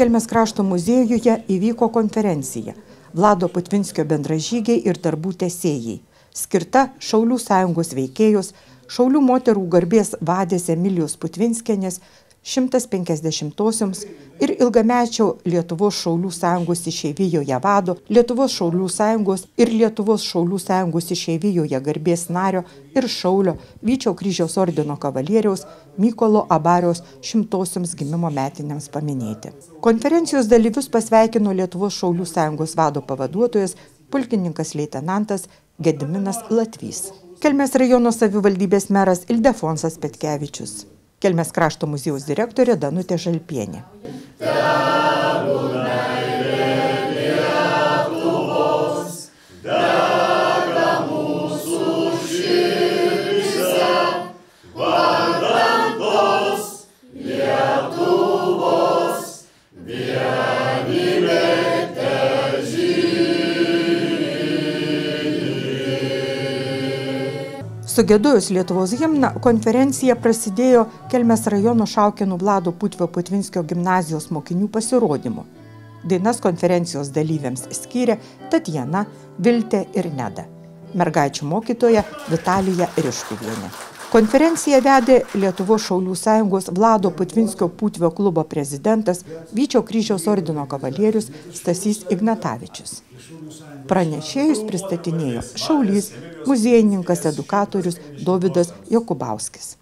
Kelmės krašto muziejuje įvyko konferencija Vlado Putvinskio bendražygiai ir darbų tęsėjai, skirta Šaulių sąjungos veikėjos, Šaulių moterų garbės vadės Emilijos Putvinskienės 150-osioms ir ilgamečio Lietuvos Šaulių sąjungos išeivijoje vado, Lietuvos Šaulių sąjungos ir Lietuvos Šaulių sąjungos išeivijoje garbės nario ir Šaulio Vyčio kryžiaus ordino kavalieriaus Mykolo Abariaus 100-osioms gimimo metinėms paminėti. Konferencijos dalyvius pasveikino Lietuvos Šaulių sąjungos vado pavaduotojas pulkininkas leitenantas Gediminas Latvys. Kelmės rajono savivaldybės meras Ildefonsas Petkevičius. Kelmės krašto muziejaus direktorė Danutė Žalpienė. Sugiedojus Lietuvos himną, konferencija prasidėjo Kelmės rajono Šaukėnų Vlado Putvio Putvinskio gimnazijos mokinių pasirodymu. Dainas konferencijos dalyviams skyrė Tatjana, Viltė ir Neda, mergaičių mokytoja Vitalija Riškuvienė. Konferenciją vedė Lietuvos Šaulių sąjungos Vlado Putvinskio Putvio klubo prezidentas Vyčio kryžiaus ordino kavalierius Stasys Ignatavičius. Pranešėjus pristatinėjo šaulys, muziejininkas, edukatorius Dovydas Jokubauskis.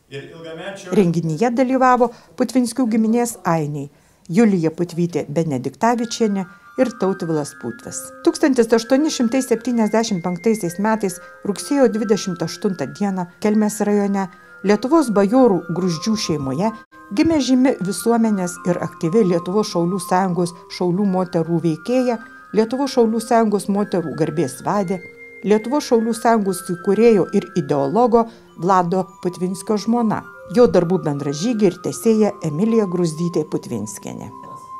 Renginyje dalyvavo Putvinskių giminės ainiai Julija Putvytė Benediktavičienė ir Tautvilas Putvis. 1875 metais rugsėjo 28 dieną Kelmės rajone Lietuvos bajorų Gruzdžių šeimoje gimė žymi visuomenės ir aktyvi Lietuvos Šaulių sąjungos Šaulių moterų veikėja, Lietuvos Šaulių sąjungos moterų garbės vadė, Lietuvos Šaulių sąjungos įkūrėjo ir ideologo Vlado Putvinskio žmona, jo darbų bendražygė ir tęsėja Emilija Gruzdytė Putvinskienė.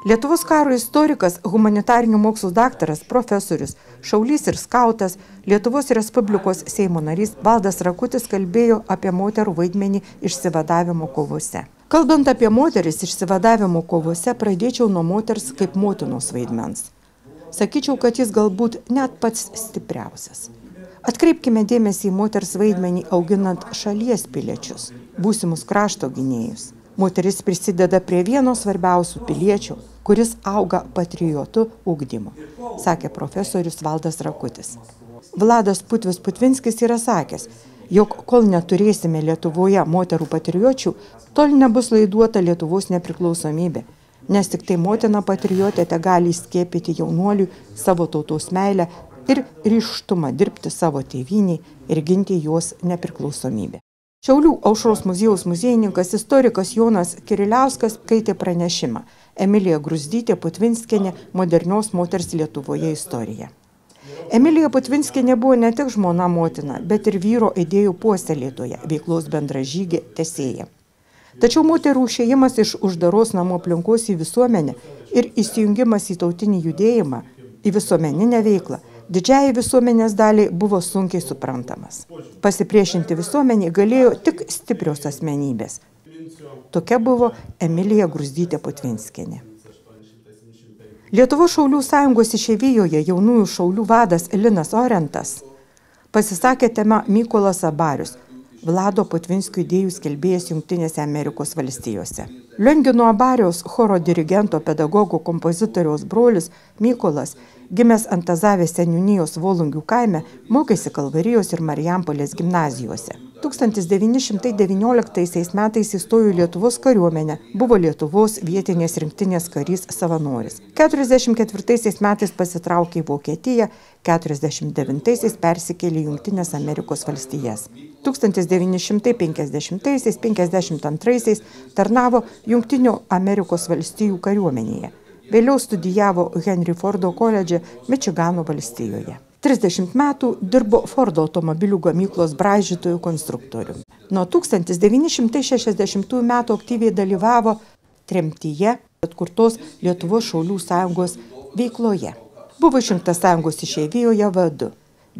Lietuvos karo istorikas, humanitarinių mokslų daktaras, profesorius, šaulys ir skautas, Lietuvos Respublikos Seimo narys Valdas Rakutis kalbėjo apie moterų vaidmenį išsivadavimo kovose. Kalbant apie moteris išsivadavimo kovose, pradėčiau nuo moters kaip motinos vaidmens. Sakyčiau, kad jis galbūt net pats stipriausias. Atkreipkime dėmesį į moters vaidmenį auginant šalies piliečius, būsimus krašto gynėjus. Moteris prisideda prie vieno svarbiausių piliečių, kuris auga patriotų ugdymu, sakė profesorius Valdas Rakutis. Vladas Putvis Putvinskis yra sakęs, jog kol neturėsime Lietuvoje moterų patriočių, tol nebus laiduota Lietuvos nepriklausomybė. Nes tik tai motina patriotė tegali įskiepyti jaunuoliui savo tautos meilę ir ryžtumą dirbti savo tėvynei ir ginti jos nepriklausomybę. Šiaulių Aušros muziejaus muziejininkas istorikas Jonas Kiriliauskas skaitė pranešimą Emilija Gruzdytė Putvinskienė modernios moters Lietuvoje istorija. Emilija Putvinskienė buvo ne tik žmona motina, bet ir vyro idėjų puoselėtoja, veiklos bendražygė, tęsėja. Tačiau moterų išėjimas iš uždaros namų aplinkos į visuomenę ir įsijungimas į tautinį judėjimą, į visuomeninę veiklą, didžiajai visuomenės daliai buvo sunkiai suprantamas. Pasipriešinti visuomenį galėjo tik stiprios asmenybės. Tokia buvo Emilija Gruzdytė Putvinskienė. Lietuvos Šaulių sąjungos išeivijoje jaunųjų šaulių vadas Linas Orentas pasisakė tema Mykolas Abarius, Vlado Putvinskio idėjų skelbėjas Jungtinėse Amerikos valstijose. Liongino Abariaus choro dirigento pedagogo kompozitoriaus brolis Mykolas, gimęs Antazavės seniūnijos Volungių kaime, mokėsi Kalvarijos ir Marijampolės gimnazijose. 1919 metais įstojo į Lietuvos kariuomenę, buvo Lietuvos vietinės rinktinės karys savanoris. 1944 metais pasitraukė į Vokietiją, 1949 persikėlė į Jungtinės Amerikos valstijas. 1950–1952 tarnavo Jungtinių Amerikos valstijų kariuomenėje. Vėliau studijavo Henry Fordo koledže Mičigano valstijoje. 30 metų dirbo Fordo automobilių gamyklos braižytojų konstruktorių. Nuo 1960 metų aktyviai dalyvavo tremtyje atkurtos Lietuvos Šaulių sąjungos veikloje. Buvo išrinktas sąjungos išeivijoje vadu.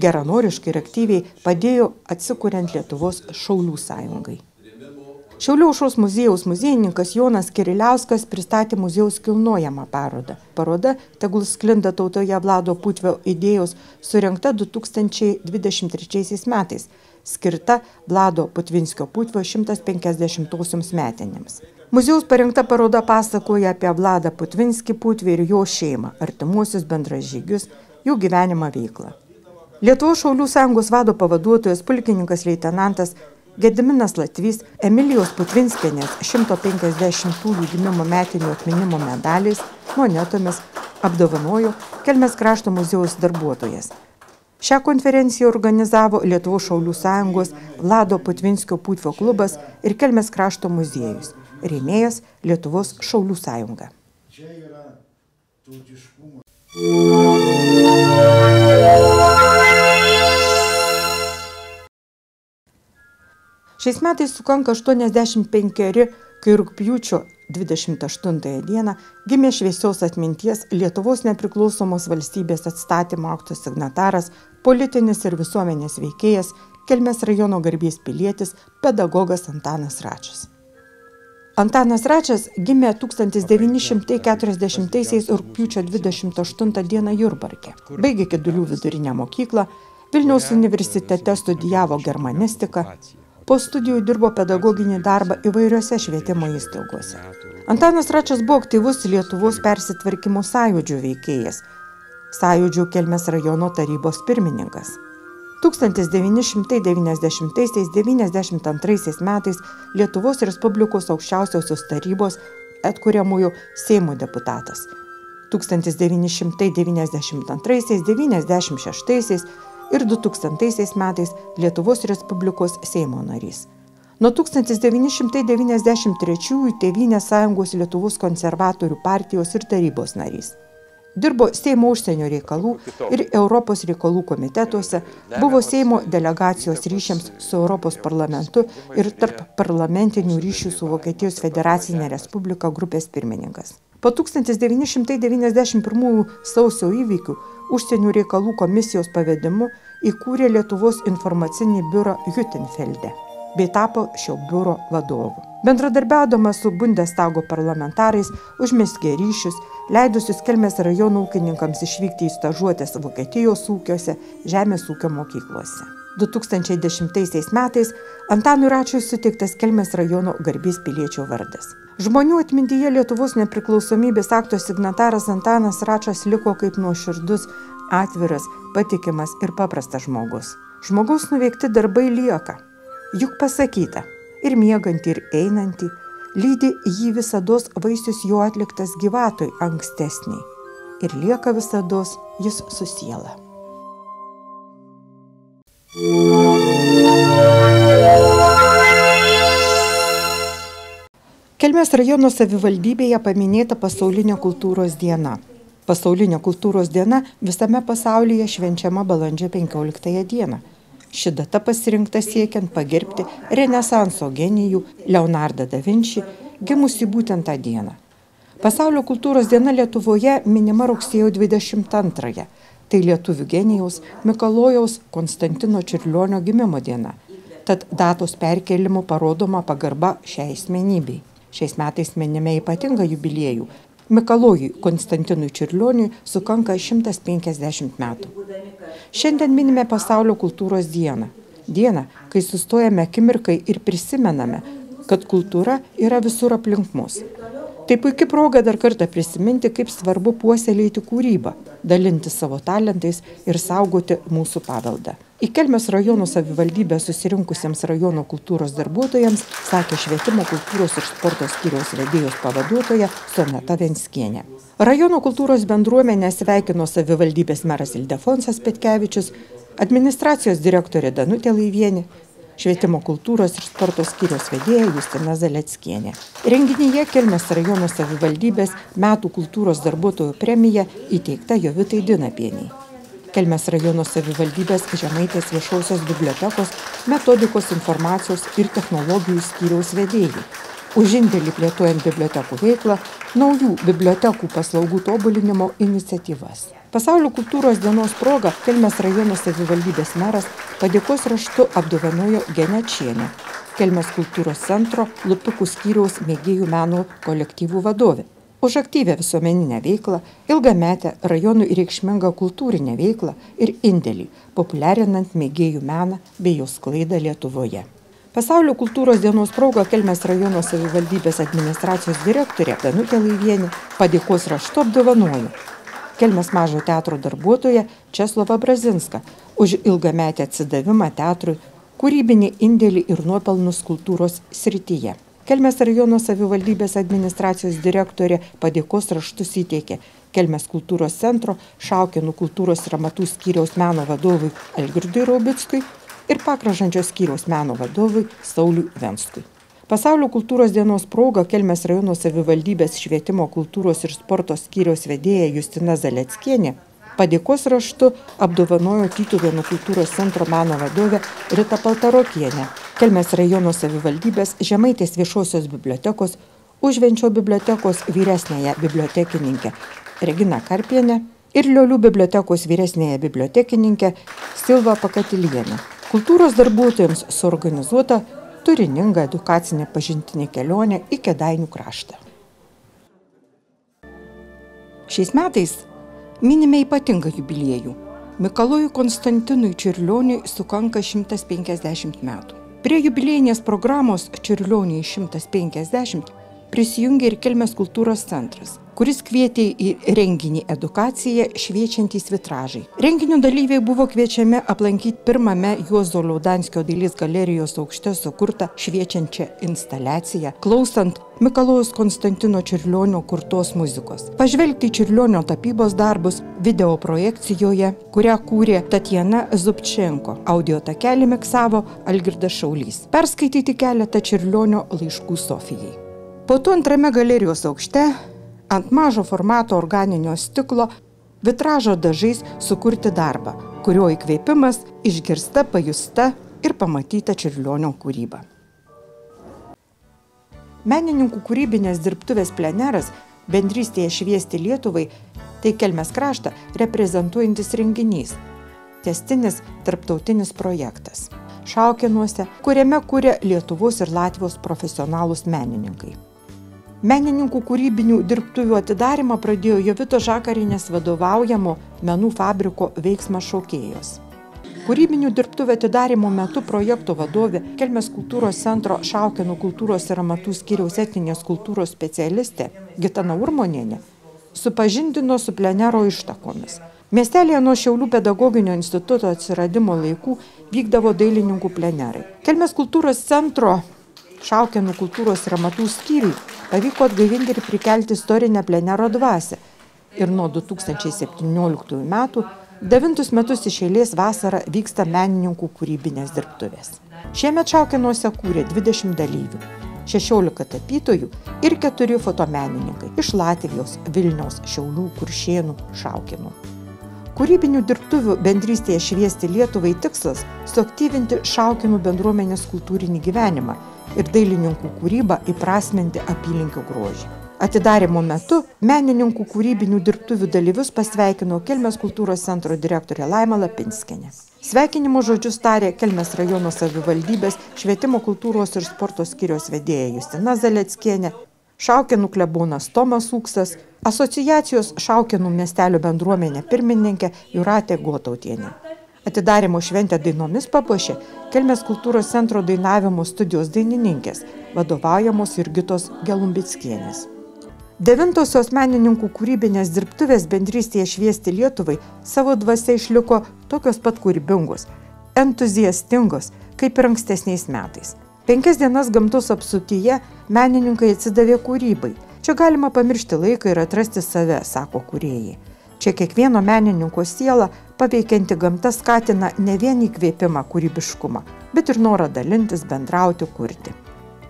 Geranoriškai ir aktyviai padėjo atsikuriant Lietuvos Šaulių sąjungai. Šiaulių aušros muziejaus muziejininkas Jonas Kiriliauskas pristatė muziejaus kilnojamą parodą. Paroda tegul sklinda tautoje Vlado Putvio idėjos surengta 2023 metais, skirta Vlado Putvinskio Putvio 150-osioms metinėms. Muziejaus parengta paroda pasakoja apie Vladą Putvinskį Putvį ir jo šeimą, artimuosius bendražygius, jų gyvenimą veiklą. Lietuvos Šaulių sąjungos vado pavaduotojas pulkininkas leitenantas Gediminas Latvys Emilijos Putvinskienės 150-ųjų gimimo metinių atminimo medaliais, monetomis apdovanojo Kelmės krašto muziejaus darbuotojas. Šią konferenciją organizavo Lietuvos Šaulių sąjungos Vlado Putvinskio Putvio klubas ir Kelmės krašto muziejus, rėmėjas Lietuvos Šaulių sąjunga. Čia yra tautiškumo. Šiais metais sukanka 85, kai rugpjūčio 28 dieną gimė šviesios atminties Lietuvos nepriklausomos valstybės atstatymo akto signataras, politinis ir visuomenės veikėjas, Kelmės rajono garbės pilietis, pedagogas Antanas Račas. Antanas Račas gimė 1940 rugpjūčio 28 dieną Jurbarke. Baigė Kedulių vidurinę mokyklą, Vilniaus universitete studijavo germanistiką, po studijų dirbo pedagoginį darbą įvairiose švietimo įstaigose. Antanas Račas buvo aktyvus Lietuvos persitvarkymo sąjūdžio veikėjas, sąjūdžio Kelmės rajono tarybos pirmininkas. 1990–1992 metais Lietuvos Respublikos aukščiausiosios tarybos atkuriamųjų Seimo deputatas. 1992–1996 ir 2000 metais Lietuvos Respublikos Seimo narys. Nuo 1993 Tėvynės sąjungos Lietuvos konservatorių partijos ir tarybos narys. Dirbo Seimo užsienio reikalų ir Europos reikalų komitetuose, buvo Seimo delegacijos ryšiams su Europos parlamentu ir tarp parlamentinių ryšių su Vokietijos federacinė respublika grupės pirmininkas. Po 1991 sausio įvykių užsienio reikalų komisijos pavedimu įkūrė Lietuvos informacinį biurą Hüttenfelde bei tapo šio biuro vadovu. Bendradarbiaudamas su Bundestago parlamentarais užmezgė ryšius, leidusius Kelmės rajono ūkininkams išvykti į stažuotes Vokietijos ūkiuose, žemės ūkio mokyklose. 2010 metais Antanui Račiui suteiktas Kelmės rajono garbės piliečio vardas. Žmonių atmintyje Lietuvos nepriklausomybės akto signataras Antanas Račas liko kaip nuoširdus, atviras, patikimas ir paprastas žmogus. Žmogaus nuveikti darbai lieka. Juk pasakyta, ir miegantį, ir einantį, lydi jį visados vaisius jo atliktas gyvatui ankstesniai. Ir lieka visados jis su siela. Kelmės rajono savivaldybėje paminėta Pasaulinė kultūros diena. Pasaulinė kultūros diena visame pasaulyje švenčiama balandžio 15 dieną. Ši data pasirinkta siekiant pagerbti Renesanso genijų Leonardą da Vinci, gimusį būtent tą dieną. Pasaulio kultūros diena Lietuvoje minima rugsėjo 22-ąją. Tai lietuvių genijaus Mikalojaus Konstantino Čiurlionio gimimo diena. Tad datos perkėlimu parodoma pagarba šiai asmenybei. Šiais metais minime ypatingą jubiliejų. Mikalojui Konstantinui Čiurlioniui sukanka 150 metų. Šiandien minime Pasaulio kultūros dieną. Dieną, kai sustojame akimirkai ir prisimename, kad kultūra yra visur aplink mus. Tai puikia proga dar kartą prisiminti, kaip svarbu puoselėti kūrybą, dalinti savo talentais ir saugoti mūsų paveldą. Į Kelmės rajono savivaldybę susirinkusiems rajono kultūros darbuotojams sakė švietimo kultūros ir sporto skyriaus vedėjos pavaduotoja Sonata Venskienė. Rajono kultūros bendruomenę sveikino savivaldybės meras Ildefonsas Petkevičius, administracijos direktorė Danutė Laivienė, švietimo kultūros ir sporto skyriaus vedėja Justina Zaleckienė. Renginyje Kelmės rajono savivaldybės metų kultūros darbuotojų premija įteikta Jovitai Dinapieniai. Kelmės rajono savivaldybės Žemaitės viešosios bibliotekos metodikos informacijos ir technologijų skyriaus vedėjai. Už indėlį plėtojant bibliotekų veiklą, naujų bibliotekų paslaugų tobulinimo iniciatyvas. Pasaulio kultūros dienos proga Kelmės rajono savivaldybės meras padėkos raštu apdovanojo Genečienę, Kelmės kultūros centro Lupikų skyriaus mėgėjų meno kolektyvų vadovė. Už aktyvią visuomeninę veiklą, ilgametę rajonų ir reikšmingą kultūrinę veiklą ir indėlį, populiarinant mėgėjų meną bei jo sklaidą Lietuvoje. Pasaulio kultūros dienos proga Kelmės rajono savivaldybės administracijos direktorė Danutė Laivienė padėkos raštu apdovanojo Kelmės mažo teatro darbuotoją Česlovą Brazinską už ilgametę atsidavimą teatrui, kūrybinį indėlį ir nuopelnus kultūros srityje. Kelmės rajono savivaldybės administracijos direktorė padėkos raštus įteikė Kelmės kultūros centro Šaukėnų kultūros ir amatų skyriaus meno vadovui Algirdui Raubickui ir Pakražančio skyriaus meno vadovui Sauliui Venskui. Pasaulio kultūros dienos proga Kelmės rajono savivaldybės švietimo, kultūros ir sporto skyriaus vedėja Justina Zaleckienė padėkos raštu apdovanojo Tytuvėnų kultūros centro meno vadovę Ritą Paltarokienę, Kelmės rajono savivaldybės Žemaitės viešosios bibliotekos Užvenčio bibliotekos vyresnėje bibliotekininkę Reginą Karpienę ir Liolių bibliotekos vyresnėje bibliotekininkę Silvą Pakatilienę. Kultūros darbuotojams suorganizuota turininga edukacinė pažintinė kelionė į Kėdainių kraštą. Šiais metais minime ypatingą jubiliejų. Mikalojui Konstantinui Čiurlioniui sukanka 150 metų. Prie jubiliejinės programos Čiurlioniui 150 prisijungė ir Kelmės kultūros centras, kuris kvietė į renginį edukaciją šviečiantys vitražai. Renginio dalyviai buvo kviečiami aplankyti pirmame Juozo Liaudanskio dailės galerijos aukšte sukurtą šviečiančią instaliaciją, klausant Mikalojaus Konstantino Čiurlionio kurtos muzikos. Pažvelgti į Čiurlionio tapybos darbus video projekcijoje, kurią kūrė Tatjana Zubčenko. Audio takelį miksavo Algirdas Šaulys. Perskaityti keletą Čiurlionio laiškų Sofijai. Po to antrame galerijos aukšte ant mažo formato organinio stiklo vitražo dažais sukurti darbą, kurio įkvėpimas išgirsta, pajusta ir pamatyta Čiurlionio kūryba. Menininkų kūrybinės dirbtuvės pleneras Bendrystėje šviesti Lietuvai tai Kelmės kraštą reprezentuojantis renginys, tęstinis tarptautinis projektas. Šaukėnuose, kuriame kuria Lietuvos ir Latvijos profesionalūs menininkai. Menininkų kūrybinių dirbtuvių atidarymą pradėjo Jovitos Žakarienės vadovaujamo menų fabriko Veiksmas šokėjos. Kūrybinių dirbtuvių atidarymo metu projekto vadovė Kelmės kultūros centro Šaukėnų kultūros ir amatų skyriaus etninės kultūros specialistė Gitana Urmonienė supažindino su plenero ištakomis. Miestelėje nuo Šiaulių pedagoginio instituto atsiradimo laikų vykdavo dailininkų plenerai. Kelmės kultūros centro Šaukėnų kultūros ir amatų skyriui pavyko atgaivinti ir prikelti istorinę plenero dvasią ir nuo 2017 metų 9 metus iš eilės vasarą vyksta menininkų kūrybinės dirbtuvės. Šiemet Šaukėnuose kūrė 20 dalyvių, 16 tapytojų ir 4 fotomenininkai iš Latvijos, Vilniaus, Šiaulių, Kuršėnų, Šaukėnų. Kūrybinių dirbtuvių Bendrystėje šviesti Lietuvai tikslas suaktyvinti Šaukėnų bendruomenės kultūrinį gyvenimą ir dailininkų kūrybą įprasminti apylinkių grožį. Atidarymo metu menininkų kūrybinių dirbtuvių dalyvius pasveikino Kelmės kultūros centro direktorė Laima Lapinskienė. Sveikinimo žodžius tarė Kelmės rajono savivaldybės švietimo, kultūros ir sporto skyriaus vedėja Justina Zaleckienė, Šaukėnų klebonas Tomas Uksas, asociacijos Šaukėnų miestelio bendruomenė pirmininkė Jūratė Gotautienė. Atidarymo šventę dainomis papuošė Kelmės kultūros centro dainavimo studijos dainininkės, vadovaujamos Jurgitos Gelumbickienės. 9-osios menininkų kūrybinės dirbtuvės Bendrystėje šviesti Lietuvai savo dvasia išliko tokios pat kūrybingos, entuziastingos, kaip ir ankstesniais metais. 5 dienas gamtos apsuptyje menininkai atsidavė kūrybai. Čia galima pamiršti laiką ir atrasti save, sako kūrėjai. Čia kiekvieno menininko siela paveikianti gamta skatina ne vien įkvėpimą, kūrybiškumą, bet ir norą dalintis, bendrauti, kurti.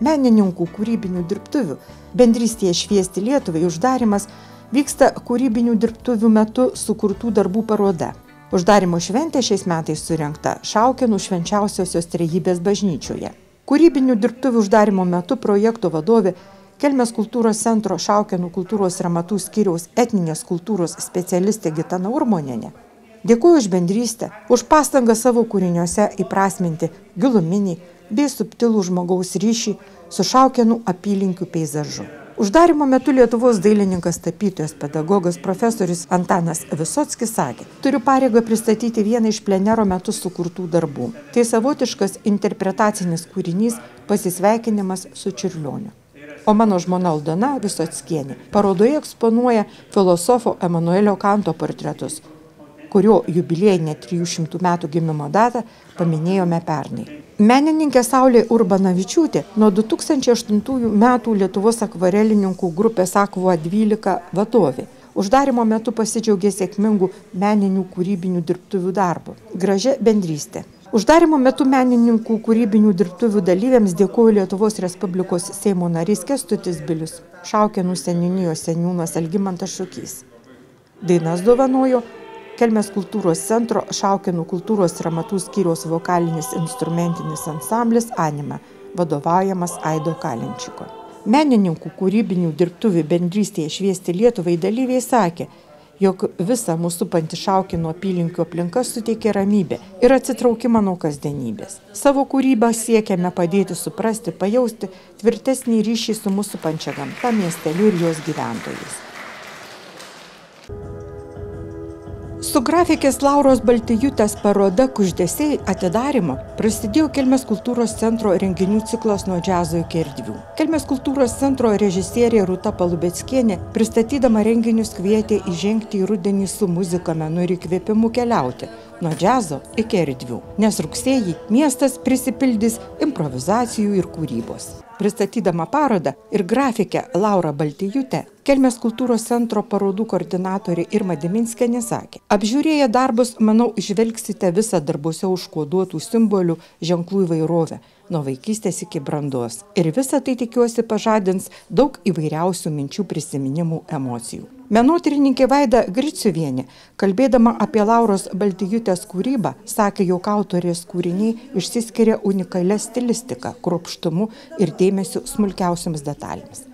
Menininkų kūrybinių dirbtuvių Bendrystėje šviesti Lietuvai uždarymas vyksta kūrybinių dirbtuvių metu sukurtų darbų paroda. Uždarymo šventė šiais metais surengta Šaukėnų Švenčiausiosios Trejybės bažnyčioje. Kūrybinių dirbtuvių uždarymo metu projekto vadovė Kelmės kultūros centro Šaukėnų kultūros ir amatų skyriaus etninės kultūros specialistė Gitana Urmonienė dėkoju už bendrystę, už pastangą savo kūriniuose įprasminti giluminį, bei subtilų žmogaus ryšį su Šaukėnų apylinkių peizažu. Uždarymo metu Lietuvos dailininkas, tapytojas, pedagogas profesorius Antanas Visockis sakė: turiu pareigą pristatyti vieną iš plenero metu sukurtų darbų. Tai savotiškas interpretacinis kūrinys, pasisveikinimas su Čiurlioniu. O mano žmona Aldona Visockienė parodoje eksponuoja filosofo Emanuelio Kanto portretus, kurio jubiliejinę 300 metų gimimo datą paminėjome pernai. Menininkė Saulė Urbanavičiūtė nuo 2008 metų Lietuvos akvarelininkų grupės Aqua 12 vadovė. Uždarymo metu pasidžiaugė sėkmingų meninių kūrybinių dirbtuvių darbu. Gražia bendrystė. Uždarymo metu menininkų kūrybinių dirbtuvių dalyviams dėkojo Lietuvos Respublikos Seimo narys Kęstutis Bilius, Šaukėnų seniūnijos seniūnas Algimantas Šukys. Dainas dovanojo Kelmės kultūros centro Šaukėnų kultūros ir amatų skyriaus vokalinis instrumentinis ansamblis Anima, vadovaujamas Aido Kalinčiko. Menininkų kūrybinių dirbtuvių bendrystėje šviesti Lietuvai dalyviai sakė, jog visa mūsų supanti Šaukėnų apylinkių aplinka suteikė ramybę ir atsitraukimą nuo kasdienybės. Savo kūrybą siekiame padėti suprasti, pajausti tvirtesnį ryšį su mūsų supančia gamta, miesteliu ir jos gyventojais. Su grafikės Lauros Baltijutės paroda Kuždesiai atidarymo prasidėjo Kelmės kultūros centro renginių ciklas nuo džiazo iki erdvių. Kelmės kultūros centro režisierė Rūta Palubeckienė pristatydama renginius kvietė įžengti į rudenį su muzika, menu ir įkvėpimu keliauti nuo džiazo iki erdvių, nes rugsėjį miestas prisipildys improvizacijų ir kūrybos. Pristatydama parodą ir grafikę Laura Baltijutė, Kelmės kultūros centro parodų koordinatorė Irma Diminskienė sakė: apžiūrėję darbus, manau, išvelgsite visą darbuose užkoduotų simbolių ženklų įvairovę, nuo vaikystės iki brandos. Ir visa tai, tikiuosi, pažadins daug įvairiausių minčių, prisiminimų, emocijų. Menotyrininkė Vaida Griciuvienė, kalbėdama apie Lauros Baltijutės kūrybą, sakė, jog autorės kūriniai išsiskiria unikalia stilistika, kruopštumu ir dėmesiu smulkiausiams detalėms.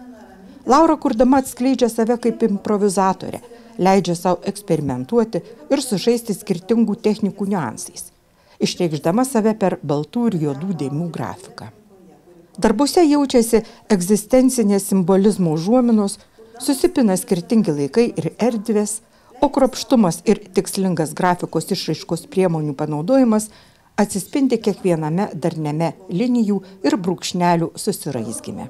Laura kurdama atskleidžia save kaip improvizatorė, leidžia savo eksperimentuoti ir sužaisti skirtingų technikų niuansais, išreikšdama save per baltų ir juodų dėmių grafiką. Darbuose jaučiasi egzistencinės simbolizmo užuominos, susipina skirtingi laikai ir erdvės, o kruopštumas ir tikslingas grafikos išraiškos priemonių panaudojimas atsispindi kiekviename darniame linijų ir brūkšnelių susiraizgime.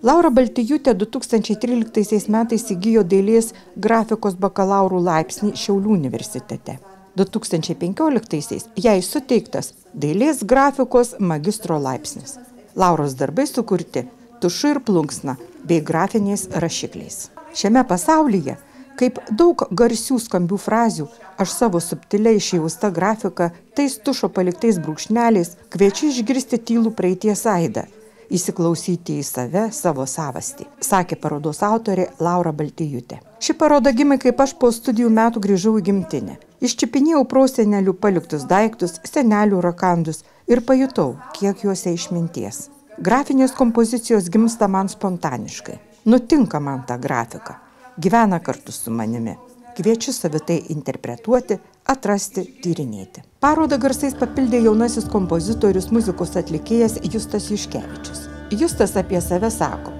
Laura Baltijutė 2013 metais įgijo dailės grafikos bakalaurų laipsnį Šiaulių universitete. 2015 jai suteiktas dailės grafikos magistro laipsnis. Lauros darbai sukurti tušu ir plunksna bei grafiniais rašikliais. Šiame pasaulyje, kaip daug garsių skambių frazių, aš savo subtiliai išjausta grafika, tais tušo paliktais brūkšneliais kviečiu išgirsti tylų praeities aidą, įsiklausyti į save, savo savastį, sakė parodos autorė Laura Baltijutė. Ši paroda gimė, kaip aš po studijų metų grįžau į gimtinę. Iščiupinėjau prosenelių paliktus daiktus, senelių rakandus ir pajutau, kiek juose išminties. Grafinės kompozicijos gimsta man spontaniškai. Nutinka man ta grafika. Gyvena kartu su manimi. Kviečiu savitai interpretuoti, atrasti, tyrinėti. Parodą garsais papildė jaunasis kompozitorius, muzikos atlikėjas Justas Juškevičius. Justas apie save sako: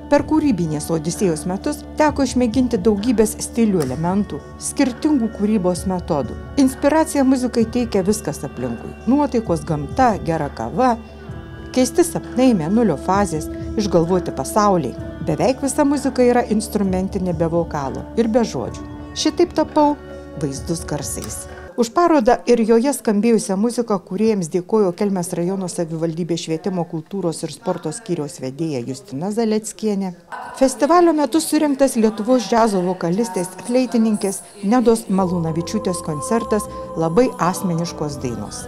per kūrybinės Odisėjos metus teko išmėginti daugybės stilių elementų, skirtingų kūrybos metodų. Inspiraciją muzikai teikia viskas aplinkui. Nuotaikos, gamta, gera kava, keisti sapnai, mėnulio fazės, išgalvoti pasauliai. Beveik visa muzika yra instrumentinė be vokalo ir be žodžių. Šitaip tapau vaizdus garsais. Už parodą ir joje skambėjusią muziką kūrėjams dėkojo Kelmės rajono savivaldybės švietimo, kultūros ir sporto skyriaus vedėja Justina Zaleckienė. Festivalio metu surengtas Lietuvos džiazo vokalistės, fleitininkės Nedos Malūnavičiūtės koncertas Labai asmeniškos dainos.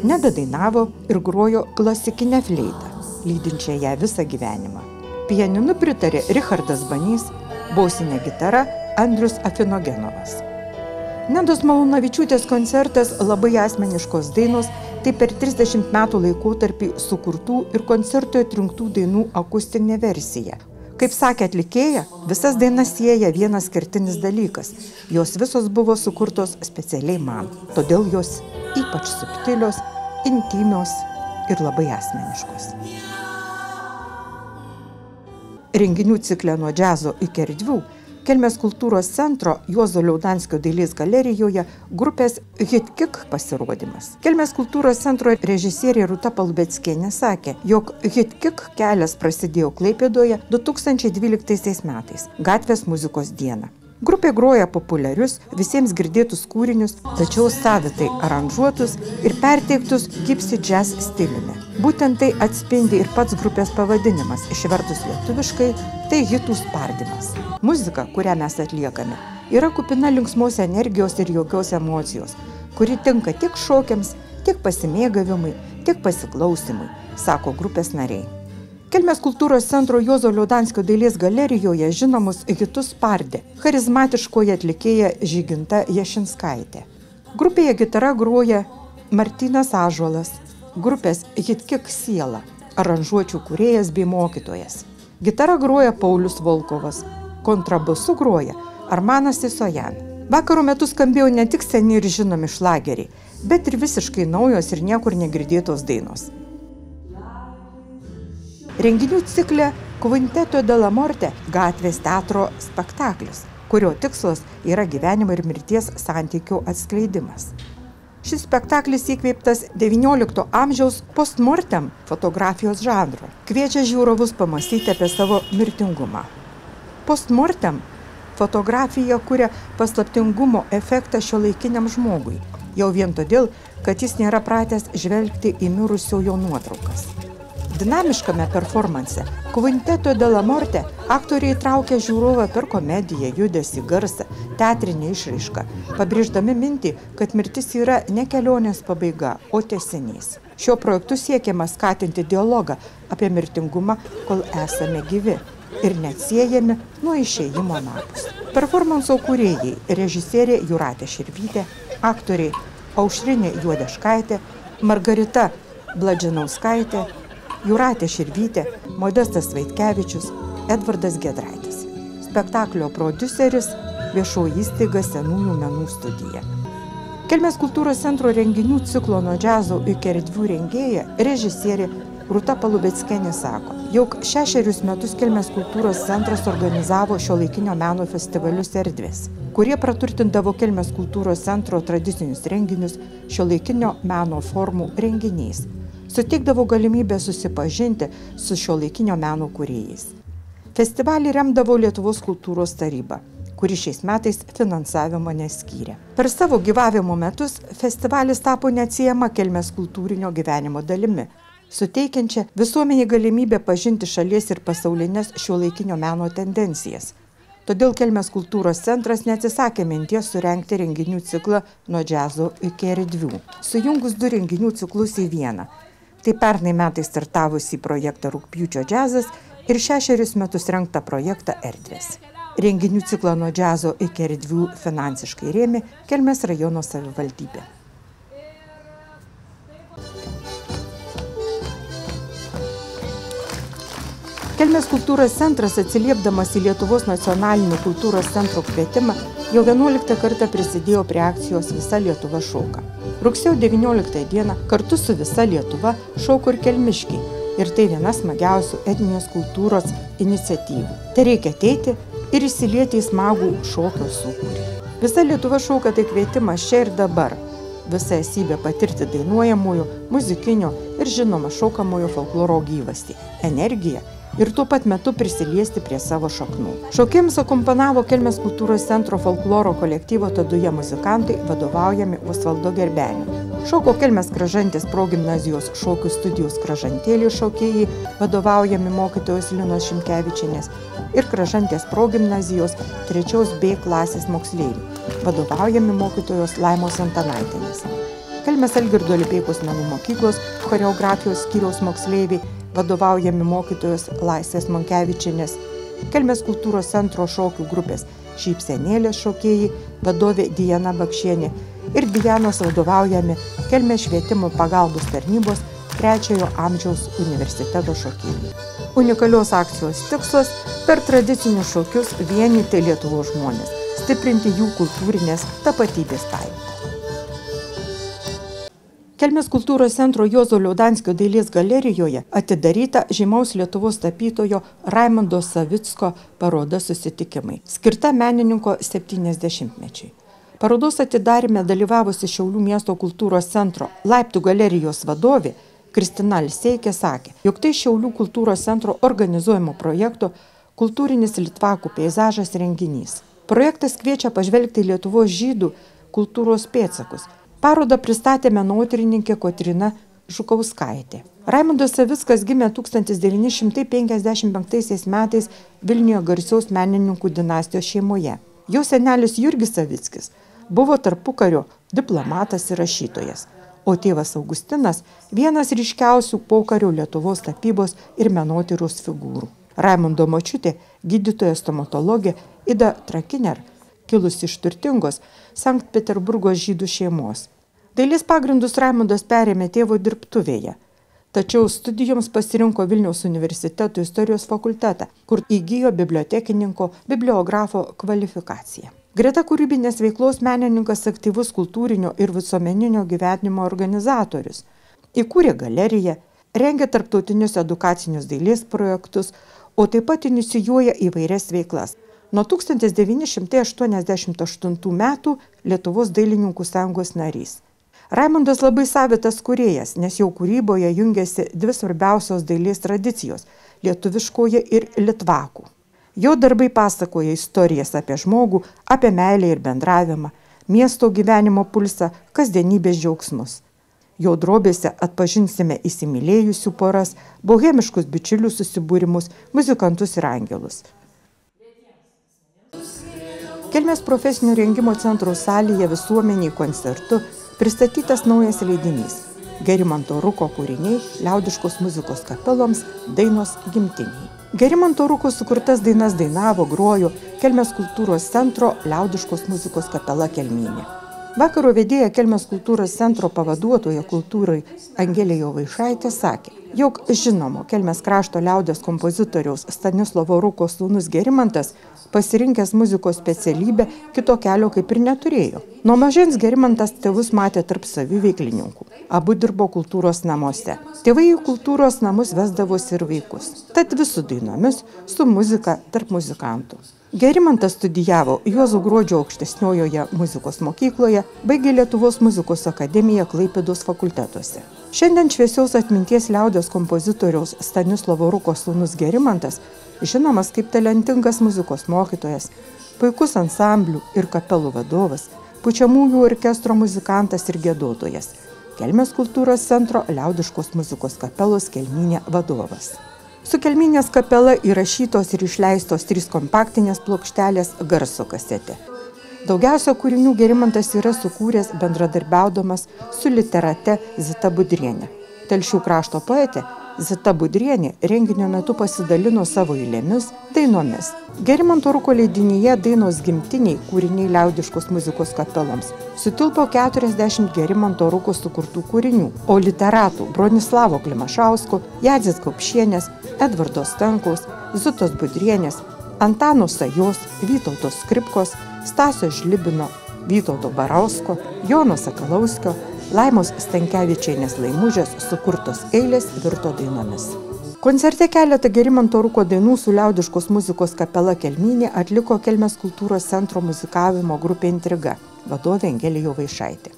Neda dainavo ir grojo klasikinę fleitą, lydinčią ją visą gyvenimą. Pianinu pritarė Richardas Banys, bosinė gitara Andrius Afinogenovas. Nedos Malūnavičiūtės koncertas Labai asmeniškos dainos tai per 30 metų laikotarpį sukurtų ir koncertoje atrinktų dainų akustinė versija. Kaip sakė atlikėja, visas dainas sieja vienas kertinis dalykas. Jos visos buvo sukurtos specialiai man, todėl jos ypač subtilios, intymios ir labai asmeniškos. Renginių cikle nuo džiazo iki erdvių Kelmės kultūros centro Juozo Liaudanskio dailės galerijoje grupės Hit-Kick pasirodymas. Kelmės kultūros centro režisierė Rūta Palubeckienė sakė, jog Hit-Kick kelias prasidėjo Klaipėdoje 2012 metais, gatvės muzikos dieną. Grupė groja populiarius, visiems girdėtus kūrinius, tačiau savitai aranžuotus ir perteiktus gypsy jazz stiliumi. Būtent tai atspindi ir pats grupės pavadinimas, išvertus lietuviškai, tai hitų spardymas. Muzika, kurią mes atliekame, yra kupina linksmos energijos ir jokios emocijos, kuri tinka tiek šokiams, tiek pasimėgavimui, tiek pasiklausimui, sako grupės nariai. Kelmės kultūros centro Juozo Liaudanskio dailės galerijoje žinomus hitus spardė charizmatiškoji atlikėja Žyginta Jašinskaitė. Grupėje gitara groja Martynas Ąžuolas, grupės Hit-Kick siela, aranžuočių kūrėjas bei mokytojas. Gitara groja Paulius Volkovas, kontrabosu groja Armanas Isojan. Vakaro metu skambėjo ne tik seni ir žinomi šlageriai, bet ir visiškai naujos ir niekur negirdėtos dainos. Renginių cikle Quinteto della Morte gatvės teatro spektaklis, kurio tikslas yra gyvenimo ir mirties santykių atskleidimas. Šis spektaklis įkvėptas XIX amžiaus postmortem fotografijos žanro. Kviečia žiūrovus pamąstyti apie savo mirtingumą. Postmortem fotografija kuria paslaptingumo efektą šiuolaikiniam žmogui, jau vien todėl, kad jis nėra pratęs žvelgti į mirusiojo nuotraukas. Dinamiškame performanse Quinteto della Morte aktoriai traukia žiūrovą per komediją, judesį, garsą, teatrinę išraišką, pabrėždami mintį, kad mirtis yra ne kelionės pabaiga, o tęsinys. Šiuo projektu siekiama skatinti dialogą apie mirtingumą, kol esame gyvi ir neatsiejami nuo išėjimo anapus. Performanso kūrėjai režisierė Jūratė Širvytė, aktoriai Aušrinė Juodeškaitė, Margarita Bladžianauskaitė, Jūratė Širvytė, Modestas Vaitkevičius, Edvardas Gedraitis. Spektaklio prodiuseris viešoji įstaiga Senųjų menų studija. Kelmės kultūros centro renginių ciklo nuo džiazo iki erdvių rengėja režisierė Rūta Palubeckienė sako, jog 6 metus Kelmės kultūros centras organizavo šiuolaikinio meno festivalius erdvės, kurie praturtindavo Kelmės kultūros centro tradicinius renginius šiuolaikinio meno formų renginiais. Suteikdavo galimybę susipažinti su šiuolaikinio meno kūrėjais. Festivalį remdavo Lietuvos kultūros taryba, kuri šiais metais finansavimo neskyrė. Per savo gyvavimo metus festivalis tapo neatsiejama Kelmės kultūrinio gyvenimo dalimi, suteikiančia visuomeniai galimybę pažinti šalies ir pasaulinės šiuolaikinio meno tendencijas. Todėl Kelmės kultūros centras neatsisakė minties surengti renginių ciklą nuo džiazo iki erdvių, sujungus 2 renginių ciklus į vieną. Tai pernai metais startavusį projektą Rugpjūčio džiazas ir 6 metus rengtą projektą Erdvės. Renginių ciklą nuo džiazo iki erdvių finansiškai rėmė Kelmės rajono savivaldybė. Kelmės kultūros centras, atsiliepdamas į Lietuvos nacionalinį kultūros centro kvietimą, jau 11 kartą prisidėjo prie akcijos Visa Lietuva šoka. Rugsėjo 19 dieną kartu su Visa Lietuva šoko ir kelmiškiai, ir tai viena smagiausių etninės kultūros iniciatyvų. Tai reikia ateiti ir įsilieti į smagų šokio sūkurį. Visa Lietuva šoka tai kvietimas čia ir dabar. Visa esybė patirti dainuojamojo, muzikinio ir žinoma šokamojo folkloro gyvastį, energiją ir tuo pat metu prisiliesti prie savo šaknų. Šokėjams akompanavo Kelmės kultūros centro folkloro kolektyvo Taduje muzikantai, vadovaujami Osvaldo Gerbenio. Šoko Kelmės Kražantės progimnazijos šokių studijos Kražantėlį šokėjai, vadovaujami mokytojos Linos Šimkevičienės, ir Kražantės progimnazijos 3 B klasės moksleiviai, vadovaujami mokytojos Laimos Antanaitienės. Kelmės Algirdo Lipeikos menų mokyklos choreografijos skyriaus moksleiviai, vadovaujami mokytojos Laisvės Monkevičienės, Kelmės kultūros centro šokių grupės Šypsenėlės šokėjai, vadovė Diana Bakšienė ir Dianos vadovaujami Kelmės švietimo pagalbos tarnybos 3 amžiaus universiteto šokėjai. Unikalios akcijos tikslas – per tradicinius šokius vienyti Lietuvos žmonės, stiprinti jų kultūrinės tapatybės pajūtą. Kelmės kultūros centro Juozo Liaudanskio dailės galerijoje atidaryta žymaus Lietuvos tapytojo Raimundo Savicko paroda Susitikimai, skirta menininko 70-mečiui. Parodos atidaryme dalyvavusi Šiaulių miesto kultūros centro Laiptų galerijos vadovė Kristina Alseikė sakė, jog tai Šiaulių kultūros centro organizuojamo projekto Kultūrinis litvakų peizažas renginys. Projektas kviečia pažvelgti Lietuvos žydų kultūros pėdsakus. Parodą pristatė menotyrininkė Kotryna Žukauskaitė. Raimundas Savickas gimė 1955 metais Vilniuje garsiaus menininkų dinastijos šeimoje. Jo senelis Jurgis Savickis buvo tarpukario diplomatas ir rašytojas, o tėvas Augustinas vienas ryškiausių pokario Lietuvos tapybos ir menotyros figūrų. Raimundo močiutė, gydytoja stomatologė Ida Trakiner, kilusi iš turtingos Sankt Peterburgo žydų šeimos. Dailės pagrindus Raimundas perėmė tėvo dirbtuvėje, tačiau studijoms pasirinko Vilniaus universiteto istorijos fakultetą, kur įgijo bibliotekininko, bibliografo kvalifikaciją. Greta kūrybinės veiklos menininkas aktyvus kultūrinio ir visuomeninio gyvenimo organizatorius. Įkūrė galeriją, rengia tarptautinius edukacinius dailės projektus, o taip pat inicijuoja įvairias veiklas. Nuo 1988 metų Lietuvos dailininkų sąjungos narys. Raimundas labai savitas kūrėjas, nes jau kūryboje jungiasi dvi svarbiausios dailės tradicijos – lietuviškoji ir litvakų. Jo darbai pasakoja istorijas apie žmogų, apie meilę ir bendravimą, miesto gyvenimo pulsą, kasdienybės džiaugsmus. Jo drobėse atpažinsime įsimylėjusių poras, bohemiškus bičiulių susibūrimus, muzikantus ir angelus. Kelmės profesinio rengimo centro salėje visuomeniai koncertu pristatytas naujas leidinys Gerimanto Ruko kūriniai liaudiškos muzikos kapeloms dainos gimtiniai. Gerimanto Ruko sukurtas dainas dainavo, grojo Kelmės kultūros centro liaudiškos muzikos kapela Kelmynė. Vakaro vedėja Kelmės kultūros centro pavaduotoja kultūrai Angelė Jovaišaitė sakė, jog žinomo Kelmės krašto liaudies kompozitoriaus Stanislovo Ruko sūnus Gerimantas pasirinkęs muzikos specialybę kito kelio kaip ir neturėjo. Nuo mažens Gerimantas tėvus matė tarp saviveiklininkų. Abu dirbo kultūros namuose. Tėvai į kultūros namus vesdavosi ir vaikus. Tad visų dainomis, su muzika tarp muzikantų. Gerimantas studijavo Juozo Gruodžio aukštesniojoje muzikos mokykloje, baigė Lietuvos muzikos akademiją Klaipėdos fakultetuose. Šiandien šviesiaus atminties liaudies kompozitoriaus Stanislovo Ruko sūnus Gerimantas žinomas kaip talentingas muzikos mokytojas, puikus ansamblių ir kapelų vadovas, pučiamųjų orkestro muzikantas ir giedotojas, Kelmės kultūros centro liaudiškos muzikos kapelos Kelmynė vadovas. Su Kelmynės kapela įrašytos ir išleistos 3 kompaktinės plokštelės garso kasetė. Daugiausia kūrinių Gerimantas yra sukūręs bendradarbiaudamas su literate Zita Budrienė. Telšių krašto poetė Zita Budrienė renginio metu pasidalino savo eilėmis, dainomis. Gerimanto Ruko leidinyje dainos gimtiniai kūriniai liaudiškos muzikos kapeloms sutilpo 40 Gerimanto Ruko sukurtų kūrinių, o literatų Bronislavo Klimašausko, Jadzės Kaupšienės, Edvardo Stankaus, Zitos Budrienės, Antano Sajos, Vytauto Skripkos, Stasio Žlibino, Vytauto Barausko, Jono Sakalauskio, Laimos Stankevičienės Laimužės sukurtos eilės virto dainomis. Koncerte keletą Gerimanto Ruko dainų su liaudiškos muzikos kapela Kelmynė atliko Kelmės kultūros centro muzikavimo grupė Intriga, vadovė Angelė Jovaišaitė.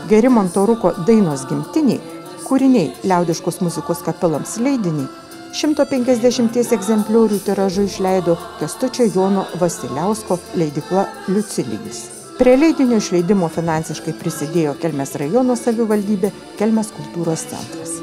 Gerimanto Ruko dainos gimtiniai, kūriniai liaudiškos muzikos kapeloms leidiniai, 150 egzempliorių tiražu išleido Kęstučio Jono Vasiliausko leidykla Liucilijus. Prie leidinio išleidimo finansiškai prisidėjo Kelmės rajono savivaldybė, Kelmės kultūros centras.